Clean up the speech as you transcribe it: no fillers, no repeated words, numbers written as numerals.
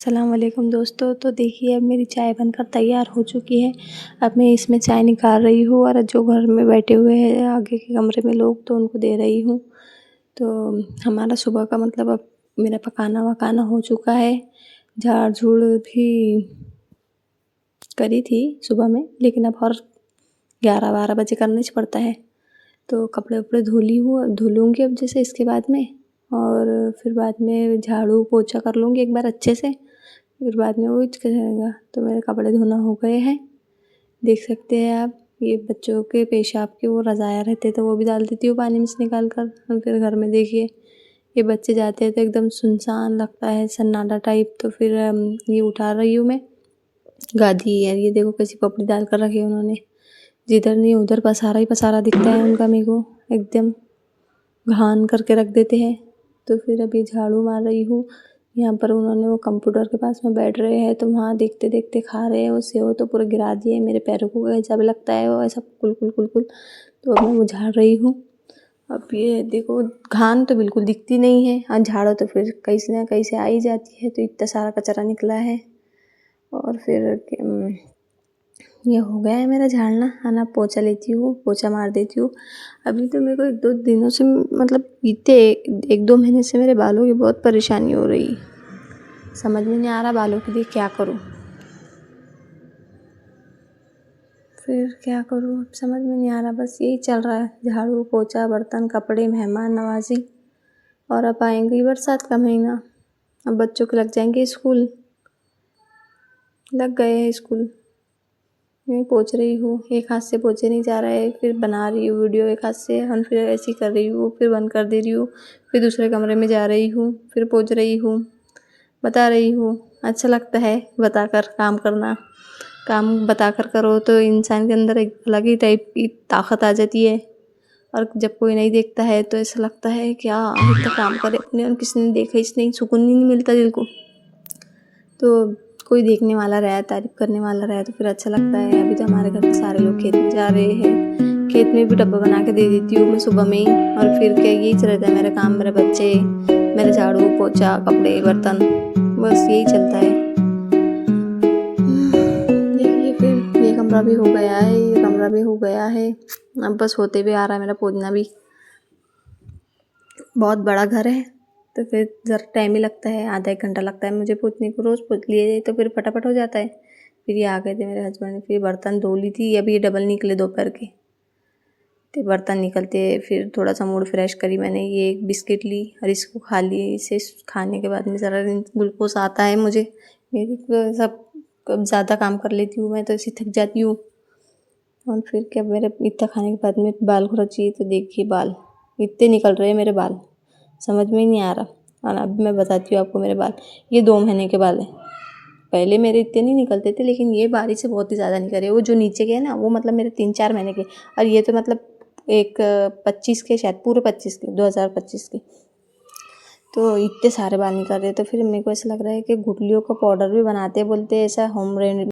अस्सलाम वालेकुम दोस्तों। तो देखिए अब मेरी चाय बनकर तैयार हो चुकी है। अब मैं इसमें चाय निकाल रही हूँ और जो घर में बैठे हुए हैं आगे के कमरे में लोग तो उनको दे रही हूँ। तो हमारा सुबह का मतलब अब मेरा पकाना वकाना हो चुका है। झाड़ झूड़ भी करी थी सुबह में, लेकिन अब और 11-12 बजे करना ही पड़ता है। तो कपड़े वपड़े धो लूँगी अब जैसे इसके बाद में, और फिर बाद में झाड़ू पोछा कर लूँगी एक बार अच्छे से, फिर बाद में वो रहेगा। तो मेरे कपड़े धोना हो गए हैं, देख सकते हैं आप। ये बच्चों के पेशाब के वो रज़ाया रहते तो वो भी डाल देती हूँ पानी में से निकाल कर। और फिर घर में देखिए ये बच्चे जाते हैं तो एकदम सुनसान लगता है, सन्नाटा टाइप। तो फिर ये उठा रही हूँ मैं गादी है। ये देखो कैसी पपड़ी डाल कर रखी है उन्होंने, जिधर नहीं उधर पसारा ही पसारा दिखता है उनका, मेरे को एकदम घान करके रख देते हैं। तो फिर अभी झाड़ू मार रही हूँ। यहाँ पर उन्होंने वो कंप्यूटर के पास में बैठ रहे हैं तो वहाँ देखते देखते खा रहे हैं वो सेव, तो पूरा गिरा दिए मेरे पैरों को, जब लगता है वो ऐसा कुल कुल कुल कुल। तो अब मैं वो झाड़ रही हूँ। अब ये देखो घान तो बिल्कुल दिखती नहीं है, और झाड़ो तो फिर कहीं से ना कहीं से आ ही जाती है। तो इतना सारा कचरा निकला है। और फिर ये हो गया है मेरा झाड़ना, है ना। पोछा लेती हूँ, पोछा मार देती हूँ। अभी तो मेरे को 1-2 दिनों से मतलब इतने 1-2 महीने से मेरे बालों की बहुत परेशानी हो रही। समझ में नहीं आ रहा बालों के लिए क्या करूँ, फिर क्या करूँ अब समझ में नहीं आ रहा। बस यही चल रहा है, झाड़ू पोछा बर्तन कपड़े मेहमान नवाजी। और अब आएंगी बरसात का महीना, अब बच्चों के लग जाएंगे स्कूल, लग गए हैं स्कूल। मैं पोंछ रही हूँ, एक हाथ से पोंछे नहीं जा रहा है। फिर बना रही हूँ वीडियो एक हाथ से, और फिर ऐसी कर रही हूँ, फिर बंद कर दे रही हूँ, फिर दूसरे कमरे में जा रही हूँ, फिर पोंछ रही हूँ, बता रही हूँ। अच्छा लगता है बताकर काम करना। काम बताकर करो तो इंसान के अंदर एक अलग ही टाइप की ताकत आ जाती है। और जब कोई नहीं देखता है तो ऐसा लगता है क्या इतना काम करे अपने, और किसी ने देखा इसलिए सुकून नहीं मिलता दिल को। तो कोई देखने वाला रहे, तारीफ़ करने वाला रहे तो फिर अच्छा लगता है। अभी तो हमारे घर के सारे लोग खेत में जा रहे हैं, खेत में भी डब्बा बना के दे देती हूँ मैं सुबह में ही। और फिर क्या यही चलता है मेरा काम, मेरे बच्चे, मेरे झाड़ू पोछा कपड़े बर्तन, बस यही चलता है। देखिए फिर ये कमरा भी हो गया है, ये कमरा भी हो गया है। अब बस होते भी आ रहा है मेरा पोछना भी। बहुत बड़ा घर है तो फिर ज़रा टाइम ही लगता है, आधा 1 घंटा लगता है मुझे पोंछने को। रोज़ पोंछ लिए जाए तो फिर फटाफट हो जाता है। फिर ये आ गए थे मेरे हस्बैंड, फिर बर्तन धो ली थी। अभी ये डबल निकले दोपहर के, तो बर्तन निकलते फिर थोड़ा सा मूड फ्रेश करी मैंने। ये एक बिस्किट ली और इसको खा लिए। इसे खाने के बाद में ज़रा ग्लूकोज आता है मुझे। मेरी सब ज़्यादा काम कर लेती हूँ मैं तो ऐसी थक जाती हूँ। और फिर क्या, मेरे इतना खाने के बाद में बाल खुरचिए तो देखिए बाल इतने निकल रहे हैं मेरे बाल, समझ में ही नहीं आ रहा। और अब मैं बताती हूँ आपको मेरे बाल, ये 2 महीने के बाल हैं। पहले मेरे इतने नहीं निकलते थे, लेकिन ये बारिश से बहुत ही ज़्यादा निकल रहे। वो जो नीचे के हैं ना वो मतलब मेरे 3-4 महीने के, और ये तो मतलब एक 25 के, शायद पूरे 25 के, 2025 के। तो इतने सारे बाल निकल रहे। तो फिर मेरे को ऐसा लग रहा है कि गुठलियों का पाउडर भी बनाते बोलते हैं, ऐसा होम रेमेडी